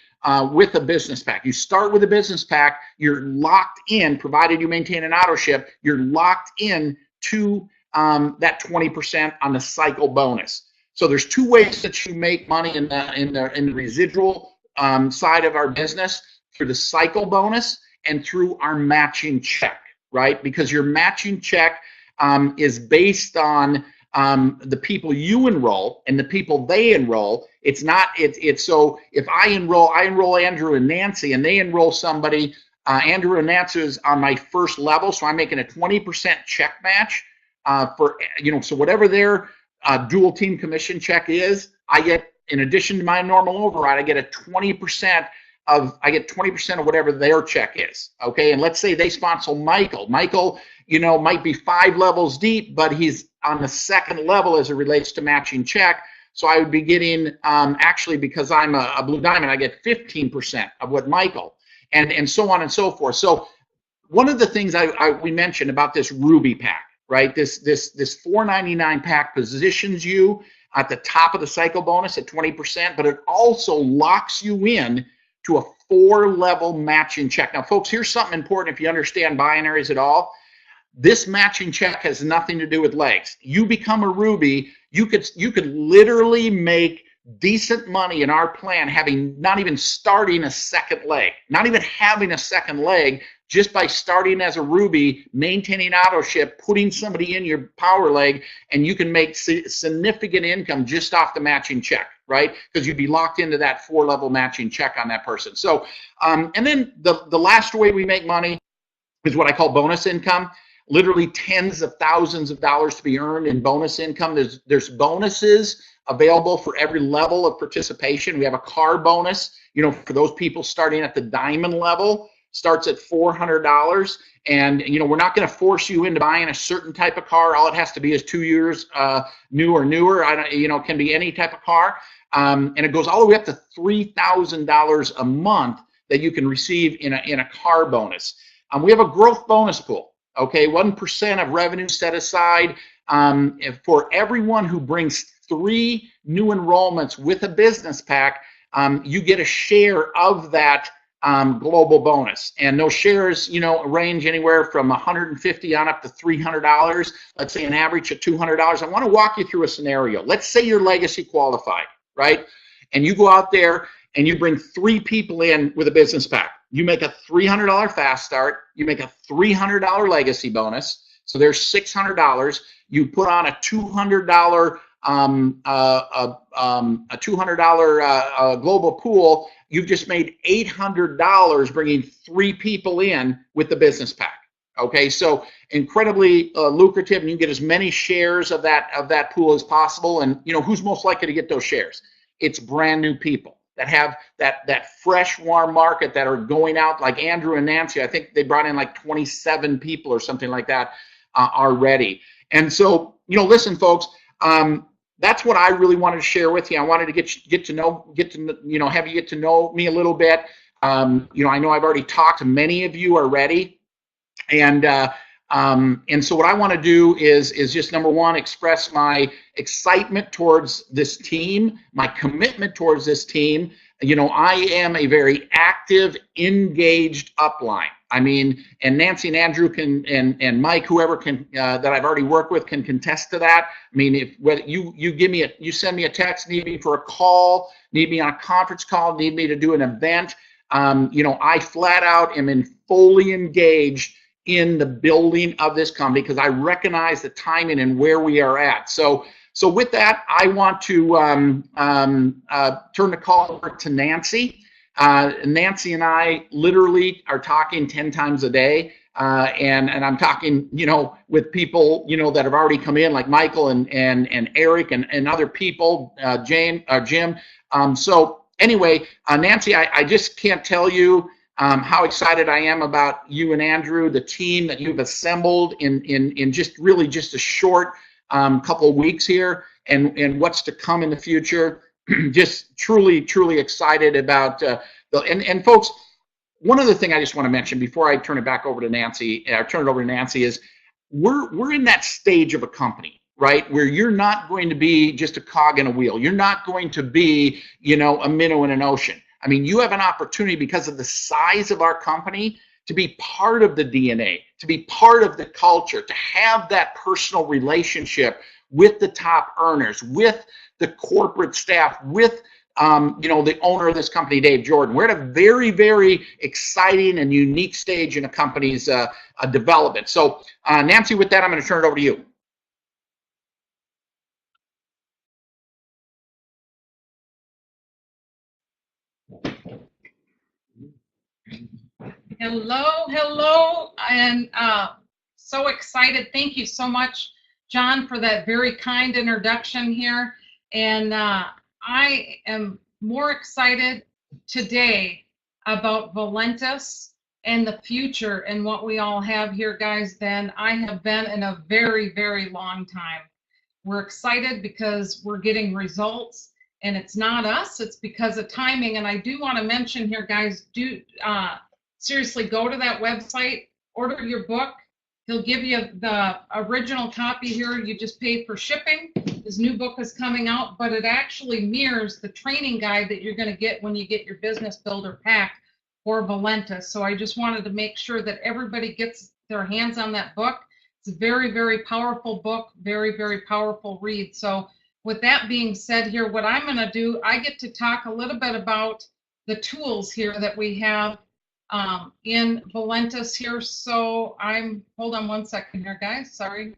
with a business pack. You start with a business pack, you're locked in, provided you maintain an auto ship, you're locked in to that 20% on the cycle bonus. So there's 2 ways that you make money in the residual side of our business through the cycle bonus and through our matching check, right? Because your matching check is based on the people you enroll and the people they enroll. It's not, it's so if I enroll Andrew and Nancy and they enroll somebody, Andrew and Nancy is on my first level, so I'm making a 20% check match for, so whatever their dual team commission check is, I get, in addition to my normal override, I get 20% of whatever their check is. Okay, and let's say they sponsor Michael. Michael, might be 5 levels deep, but he's on the second level as it relates to matching check. So I would be getting, actually, because I'm a Blue Diamond, I get 15% of what Michael, and so on and so forth. So one of the things we mentioned about this Ruby pack, right? This $4.99 pack positions you at the top of the cycle bonus at 20%, but it also locks you in to a 4-level matching check. Now, folks, here's something important if you understand binaries at all. This matching check has nothing to do with legs. You become a Ruby, you could literally make decent money in our plan having not even starting a second leg, not even having a second leg, just by starting as a Ruby, maintaining auto ship, putting somebody in your power leg, and you can make significant income just off the matching check, right? Because you'd be locked into that 4-level matching check on that person. So, and then the last way we make money is what I call bonus income. Literally tens of thousands of dollars to be earned in bonus income. There's bonuses available for every level of participation. We have a car bonus, for those people starting at the diamond level, starts at $400. And, we're not going to force you into buying a certain type of car. All it has to be is 2 years new or newer. It can be any type of car. And it goes all the way up to $3,000 a month that you can receive in a car bonus. We have a growth bonus pool. Okay, 1% of revenue set aside for everyone who brings 3 new enrollments with a business pack. You get a share of that global bonus, and those shares, range anywhere from $150 on up to $300. Let's say an average of $200. I want to walk you through a scenario. Let's say you're legacy qualified, right? And you go out there and you bring 3 people in with a business pack. You make a $300 fast start. You make a $300 legacy bonus. So there's $600. You put on a $200 global pool. You've just made $800 bringing 3 people in with the business pack. Okay, so incredibly lucrative, and you get as many shares of that pool as possible. And who's most likely to get those shares? It's brand new people that have that fresh, warm market that are going out, like Andrew and Nancy. I think they brought in like 27 people or something like that already. And so, listen, folks, that's what I really wanted to share with you. I wanted to have you get to know me a little bit. I know I've already talked to many of you already, and so what I want to do is just, number one, express my excitement towards this team, my commitment towards this team. I am a very active, engaged upline. I mean, and Nancy and Andrew can, and Mike, whoever can, that I've already worked with, can contest to that. I mean, if whether you send me a text, need me for a call, need me on a conference call, need me to do an event, I flat out am fully engaged in the building of this company because I recognize the timing and where we are at. So with that, I want to turn the call over to Nancy. Nancy and I literally are talking 10 times a day, and I'm talking, with people, that have already come in, like Michael and Eric and other people, Jim. So anyway, Nancy, I just can't tell you how excited I am about you and Andrew, the team that you've assembled in just a short couple of weeks here, and what's to come in the future. Just truly excited about and folks, one other thing I just want to mention before I turn it over to Nancy is we're in that stage of a company, right, where you're not going to be just a cog in a wheel. You're not going to be, a minnow in an ocean. I mean, you have an opportunity because of the size of our company to be part of the DNA, to be part of the culture, to have that personal relationship with the top earners, with the corporate staff, with the owner of this company, Dave Jordan. We're at a very, very exciting and unique stage in a company's development. So, Nancy, with that, I'm going to turn it over to you. Hello, and so excited. Thank you so much, John, for that very kind introduction here. And I am more excited today about Valentus and the future and what we all have here, guys, than I have been in a very, very long time. We're excited because we're getting results, and it's not us, it's because of timing. And I do want to mention here, guys, seriously, go to that website, order your book. He'll give you the original copy here. You just pay for shipping. His new book is coming out, but it actually mirrors the training guide that you're going to get when you get your business builder pack for Valentus. So I just wanted to make sure that everybody gets their hands on that book. It's a very, very powerful book, very, very powerful read. So with that being said here, what I'm going to do, I get to talk a little bit about the tools here that we have in Valentus here. So hold on one second here, guys, sorry.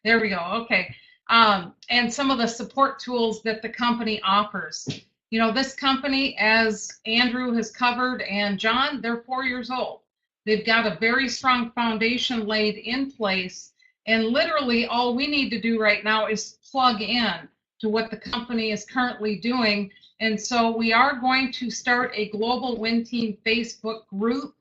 There we go, okay. And some of the support tools that the company offers. This company, as Andrew has covered and John, they're 4 years old. They've got a very strong foundation laid in place, and literally all we need to do right now is plug in to what the company is currently doing. And so we are going to start a Global Win Team Facebook group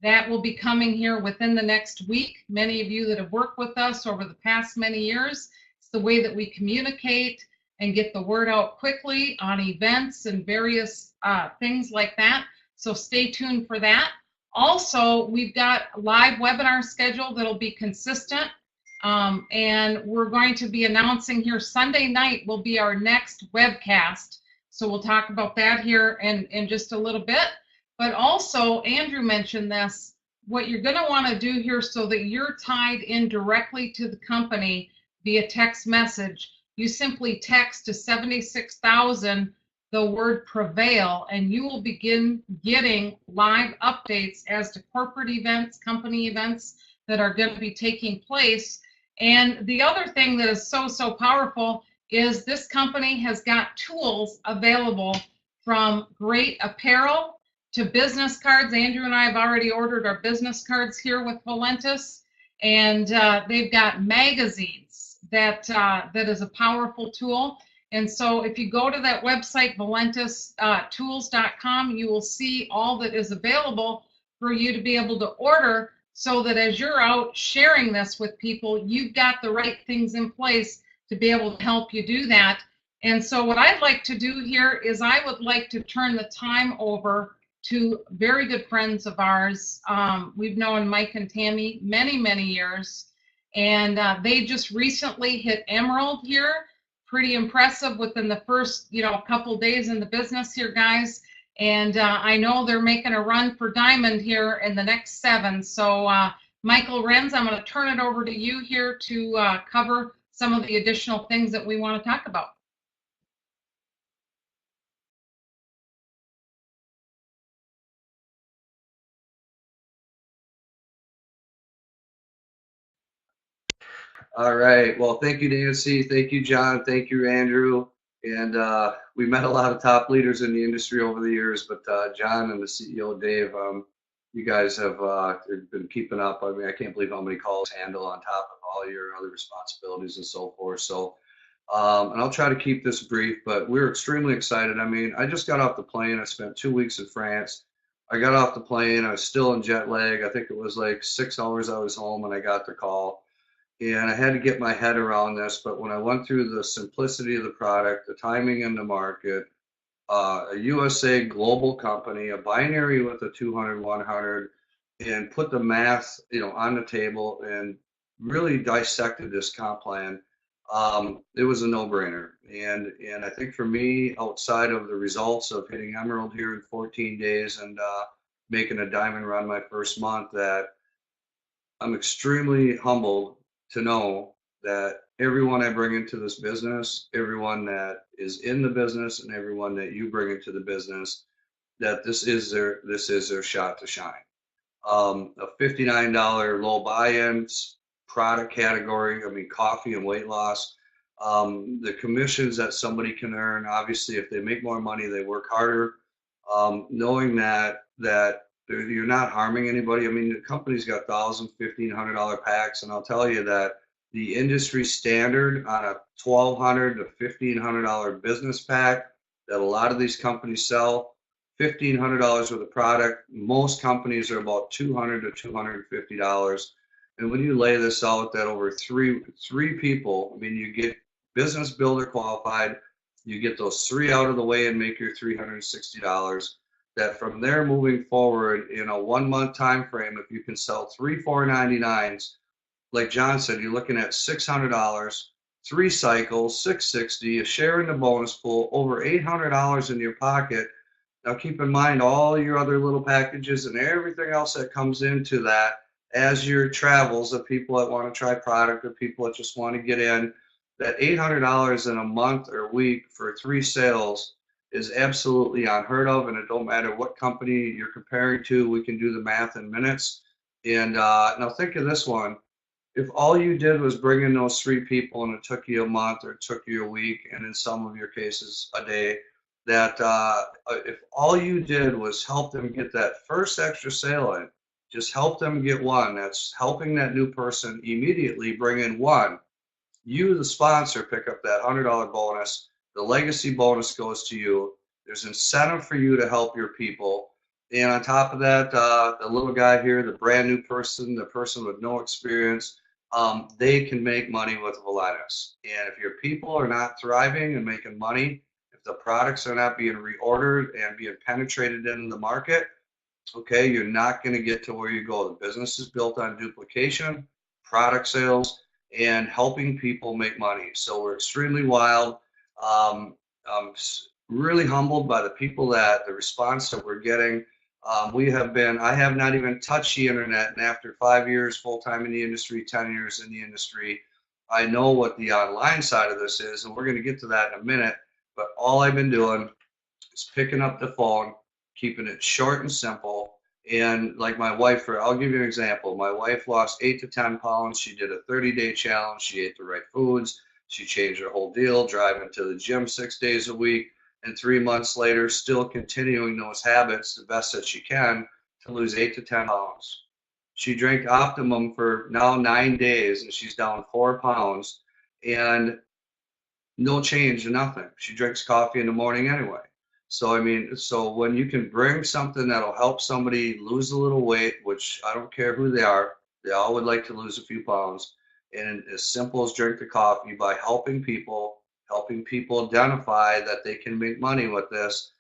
that will be coming here within the next week. Many of you that have worked with us over the past many years, it's the way that we communicate and get the word out quickly on events and various things like that. So stay tuned for that. Also, we've got live webinar schedule that'll be consistent. And we're going to be announcing here Sunday night will be our next webcast. So we'll talk about that here in just a little bit. But also, Andrew mentioned this, what you're going to want to do here so that you're tied in directly to the company via text message, you simply text to 76,000 the word prevail, and you will begin getting live updates as to corporate events, company events that are going to be taking place. And the other thing that is so, so powerful is this company has got tools available from great apparel to business cards. Andrew and I have already ordered our business cards here with Valentus, and they've got magazines that is a powerful tool. And so if you go to that website, valentustools.com, you will see all that is available for you to be able to order, so that as you're out sharing this with people, you've got the right things in place to be able to help you do that. And so what I'd like to do here is I would like to turn the time over to very good friends of ours. We've known Mike and Tammy many, many years, and they just recently hit Emerald here. Pretty impressive within the first, couple days in the business here, guys. And I know they're making a run for Diamond here in the next 7. So Michael Renz, I'm going to turn it over to you here to cover some of the additional things that we want to talk about. All right. Well, thank you, Nancy. Thank you, John. Thank you, Andrew. And we met a lot of top leaders in the industry over the years, but John and the CEO, Dave, you guys have been keeping up. I mean, I can't believe how many calls handle on top of all your other responsibilities and so forth. So, and I'll try to keep this brief, but we're extremely excited. I mean, I just got off the plane. I spent 2 weeks in France. I got off the plane. I was still in jet lag. I think it was like 6 hours I was home when I got the call. And I had to get my head around this, but when I went through the simplicity of the product, the timing in the market, a USA global company, a binary with a 200-100, and put the math, on the table and really dissected this comp plan, it was a no-brainer. And I think for me, outside of the results of hitting Emerald here in 14 days and making a diamond run my first month, that I'm extremely humbled to know that everyone I bring into this business, everyone that is in the business, and everyone that you bring into the business, that this is their shot to shine. A $59 low buy-in product category. I mean, coffee and weight loss. The commissions that somebody can earn. Obviously, if they make more money, they work harder. Knowing that you're not harming anybody. I mean, the company's got $1,000, $1,500 packs, and I'll tell you that the industry standard on a $1,200 to $1,500 business pack that a lot of these companies sell, $1,500 worth of product. Most companies are about $200 to $250. And when you lay this out, that over three people, I mean, you get business builder qualified, you get those three out of the way and make your $360. That from there moving forward in a 1 month time frame, if you can sell 3 $4.99s, like John said, you're looking at $600, 3 cycles, $660, a share in the bonus pool, over $800 in your pocket. Now keep in mind all your other little packages and everything else that comes into that as your travels, of people that want to try product or people that just want to get in. That $800 in a month or week for 3 sales is absolutely unheard of, and it don't matter what company you're comparing to. We can do the math in minutes. And now think of this one. If all you did was bring in those 3 people and it took you a month or it took you a week, and in some of your cases a day, that if all you did was help them get that first extra sale in, just help them get one, that's helping that new person immediately bring in one. You, the sponsor, pick up that $100 bonus. The legacy bonus goes to you. There's incentive for you to help your people. And on top of that, the little guy here, the brand new person, the person with no experience, they can make money with Valentus. And if your people are not thriving and making money, if the products are not being reordered and being penetrated into the market, okay, you're not going to get to where you go. The business is built on duplication, product sales, and helping people make money. So we're extremely wild. I'm really humbled by the people the response that we're getting. I have not even touched the internet, and after 5 years full-time in the industry, 10 years in the industry, I know what the online side of this is, and we're going to get to that in a minute. But all I've been doing is picking up the phone, keeping it short and simple. And like my wife, I'll give you an example. My wife lost 8 to 10 pounds. She did a 30-day challenge. She ate the right foods. She changed her whole deal, driving to the gym 6 days a week. And 3 months later, still continuing those habits the best that she can to lose 8 to 10 pounds. She drank Optimum for now 9 days, and she's down 4 pounds. And no change or nothing. She drinks coffee in the morning anyway. So, I mean, so when you can bring something that'll help somebody lose a little weight, which I don't care who they all would like to lose a few pounds. And as simple as drink the coffee, by helping people identify that they can make money with this,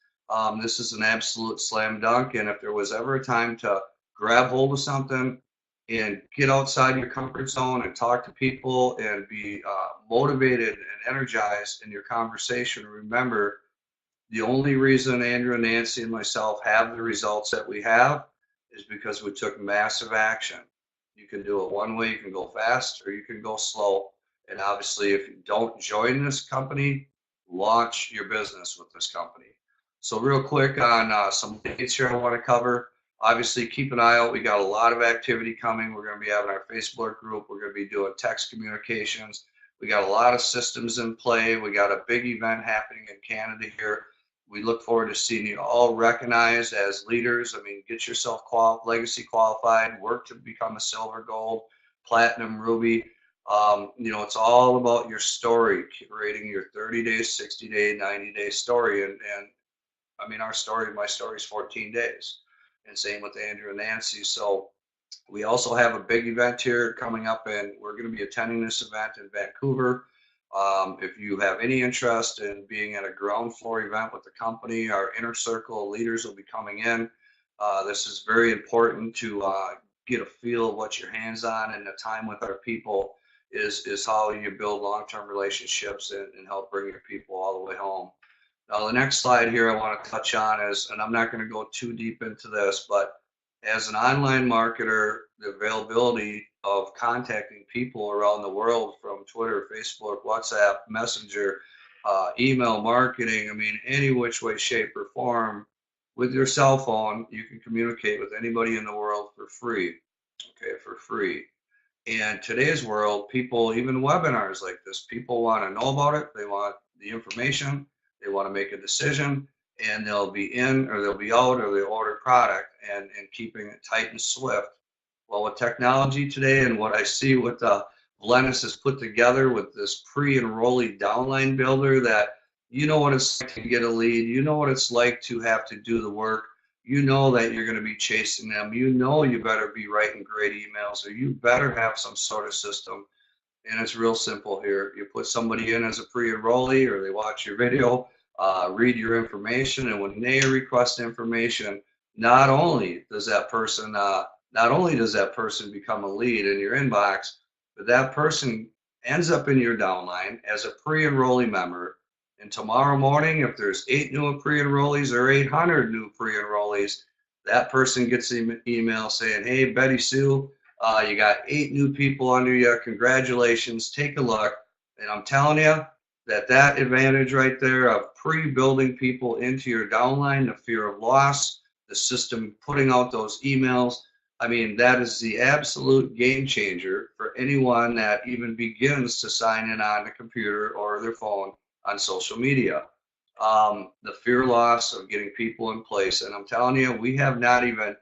this is an absolute slam dunk. And if there was ever a time to grab hold of something and get outside your comfort zone and talk to people and be motivated and energized in your conversation, remember, the only reason Andrew and Nancy and myself have the results that we have is because we took massive action. You can do it one way, you can go fast, or you can go slow. And obviously, if you don't join this company, launch your business with this company. So real quick on some dates here I want to cover. Obviously, keep an eye out. We got a lot of activity coming. We're going to be having our Facebook group. We're going to be doing text communications. We got a lot of systems in play. We got a big event happening in Canada here. We look forward to seeing you all recognized as leaders. I mean, get yourself legacy qualified, work to become a silver, gold, platinum, ruby. It's all about your story, creating your 30-day, 60-day, 90-day story. And I mean, my story is 14 days. And same with Andrew and Nancy. So we also have a big event here coming up, and we're going to be attending this event in Vancouver. If you have any interest in being at a ground floor event with the company, our inner circle of leaders will be coming in. This is very important to get a feel of what your hands on, and the time with our people is how you build long-term relationships and help bring your people all the way home. Now, the next slide here I want to touch on is, and I'm not going to go too deep into this, but as an online marketer, the availability of contacting people around the world from Twitter, Facebook, WhatsApp, Messenger, email marketing, I mean, any which way, shape, or form, with your cell phone, you can communicate with anybody in the world for free. Okay, for free. And today's world, people, even webinars like this, people want to know about it. They want the information. They want to make a decision, and they'll be in or they'll be out or they'll order product, and keeping it tight and swift. Well, with technology today and what I see what Valentus has put together with this pre-enrollee downline builder, that you know what it's like to get a lead, you know what it's like to have to do the work, you know that you're going to be chasing them, you know you better be writing great emails, or you better have some sort of system. And it's real simple here. You put somebody in as a pre-enrollee, or they watch your video, read your information, and when they request information, not only does that person become a lead in your inbox, but that person ends up in your downline as a pre-enrollee member. And tomorrow morning, if there's 8 new pre-enrollees or 800 new pre-enrollees, that person gets an email saying, "Hey, Betty Sue, you got 8 new people under you. Congratulations. Take a look." And I'm telling you that advantage right there of pre-building people into your downline, the fear of loss, the system putting out those emails, I mean, that is the absolute game changer for anyone that even begins to sign in on the computer or their phone on social media. The fear loss of getting people in place. And I'm telling you, we have not even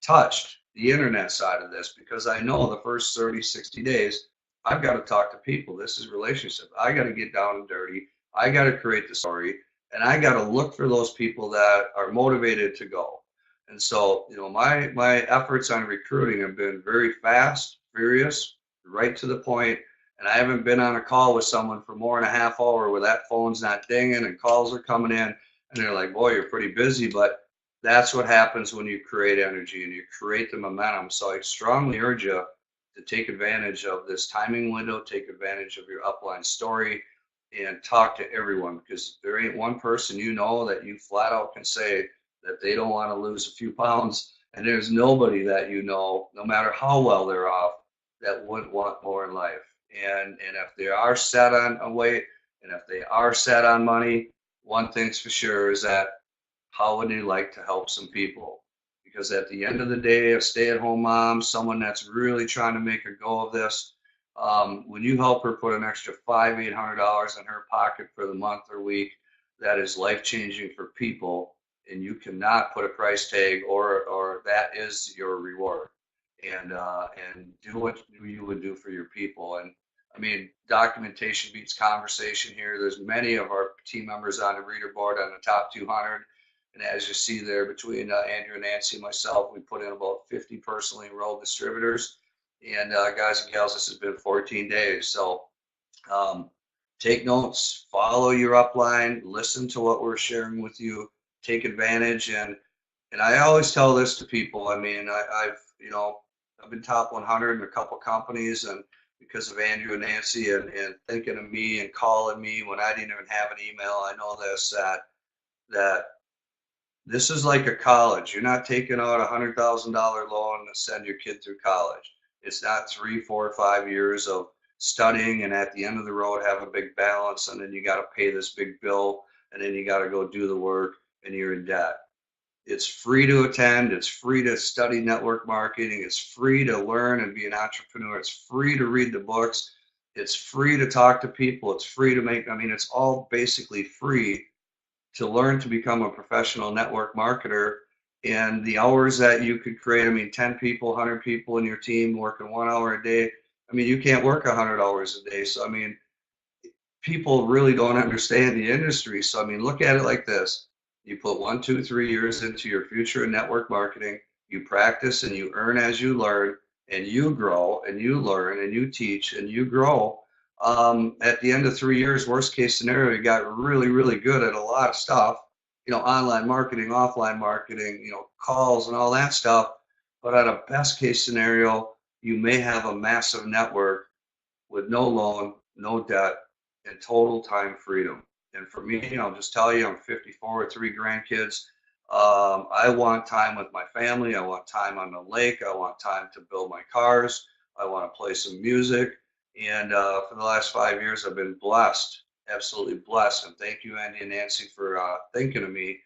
touched the internet side of this, because I know the first 30, 60 days, I've got to talk to people. This is relationship. I got to get down and dirty. I got to create the story, and I got to look for those people that are motivated to go. And so, you know, my efforts on recruiting have been very fast, furious, right to the point. And I haven't been on a call with someone for more than a half hour where that phone's not dinging and calls are coming in, and they're like, "Boy, you're pretty busy." But that's what happens when you create energy and you create the momentum. So I strongly urge you to take advantage of this timing window, take advantage of your upline story, and talk to everyone, because there ain't one person you know that you flat out can say that they don't want to lose a few pounds. And there's nobody that you know, no matter how well they're off, that wouldn't want more in life. And if they are set on a weight, and if they are set on money, one thing's for sure is that how would you like to help some people? Because at the end of the day, a stay-at-home mom, someone that's really trying to make a go of this, when you help her put an extra $500, $800 in her pocket for the month or week, that is life-changing for people, and you cannot put a price tag, or that is your reward. And do what you would do for your people. And I mean, documentation beats conversation here. There's many of our team members on the reader board on the top 200. And as you see there, between Andrew, Nancy, and myself, we put in about 50 personally enrolled distributors. And guys and gals, this has been 14 days. So take notes, follow your upline, listen to what we're sharing with you, take advantage. And I always tell this to people. I mean, I've been top 100 in a couple companies, and because of Andrew and Nancy and thinking of me and calling me when I didn't even have an email, I know this, that this is like a college. You're not taking out a $100,000 loan to send your kid through college. It's not 3, 4, 5 years of studying and at the end of the road have a big balance, and then you got to pay this big bill, and then you got to go do the work, and you're in debt. It's free to attend. It's free to study network marketing. It's free to learn and be an entrepreneur. It's free to read the books. It's free to talk to people. It's free to make, I mean, it's all basically free to learn to become a professional network marketer. And the hours that you could create, I mean, 10 people, 100 people in your team working 1 hour a day. I mean, you can't work 100 hours a day. So, I mean, people really don't understand the industry. So, I mean, look at it like this. You put 1, 2, 3 years into your future in network marketing. You practice and you earn as you learn, and you grow and you learn and you teach and you grow. At the end of 3 years, worst case scenario, you got really, really good at a lot of stuff, online marketing, offline marketing, calls and all that stuff. But at a best case scenario, you may have a massive network with no loan, no debt, and total time freedom. And for me, I'll just tell you, I'm 54 with 3 grandkids. I want time with my family. I want time on the lake. I want time to build my cars. I want to play some music. And for the last 5 years, I've been blessed, absolutely blessed. And thank you, Andy and Nancy, for thinking of me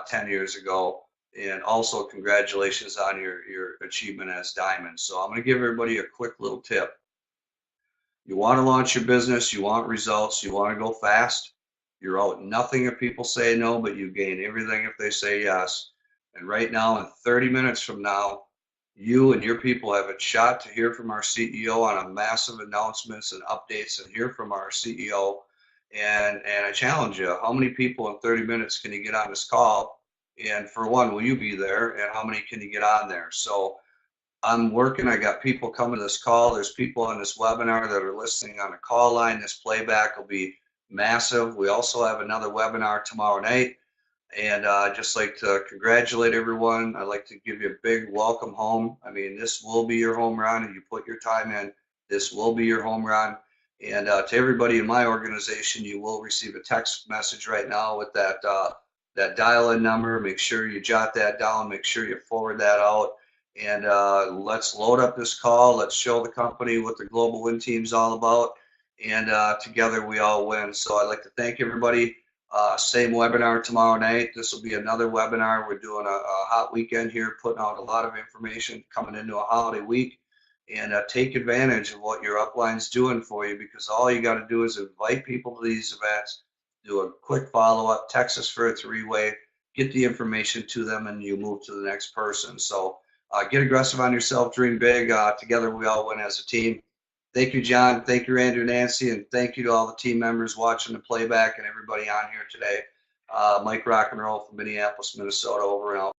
10 years ago. And also congratulations on your achievement as Diamond. So I'm going to give everybody a quick little tip. You want to launch your business, you want results, you want to go fast. You're out nothing if people say no, but you gain everything if they say yes. And right now, in 30 minutes from now, you and your people have a shot to hear from our CEO on a massive announcements and updates and hear from our CEO. And I challenge you, how many people in 30 minutes can you get on this call? And for one, will you be there? And how many can you get on there? So I'm working. I got people coming to this call. There's people on this webinar that are listening on a call line. This playback will be massive. We also have another webinar tomorrow night. And I'd just like to congratulate everyone. I'd like to give you a big welcome home. I mean, this will be your home run, and you put your time in. This will be your home run. And to everybody in my organization, you will receive a text message right now with that that dial-in number. Make sure you jot that down. Make sure you forward that out. And let's load up this call. Let's show the company what the Global Win Team's all about. And together we all win. So I'd like to thank everybody. Same webinar tomorrow night. This will be another webinar. We're doing a hot weekend here, putting out a lot of information coming into a holiday week. And take advantage of what your upline's doing for you, because all you got to do is invite people to these events, do a quick follow-up, text us for a three-way, get the information to them, and you move to the next person. So get aggressive on yourself, dream big. Together we all win as a team. Thank you, John. Thank you, Andrew, Nancy, and thank you to all the team members watching the playback and everybody on here today. Mike Rock and Roll from Minneapolis, Minnesota, over and out.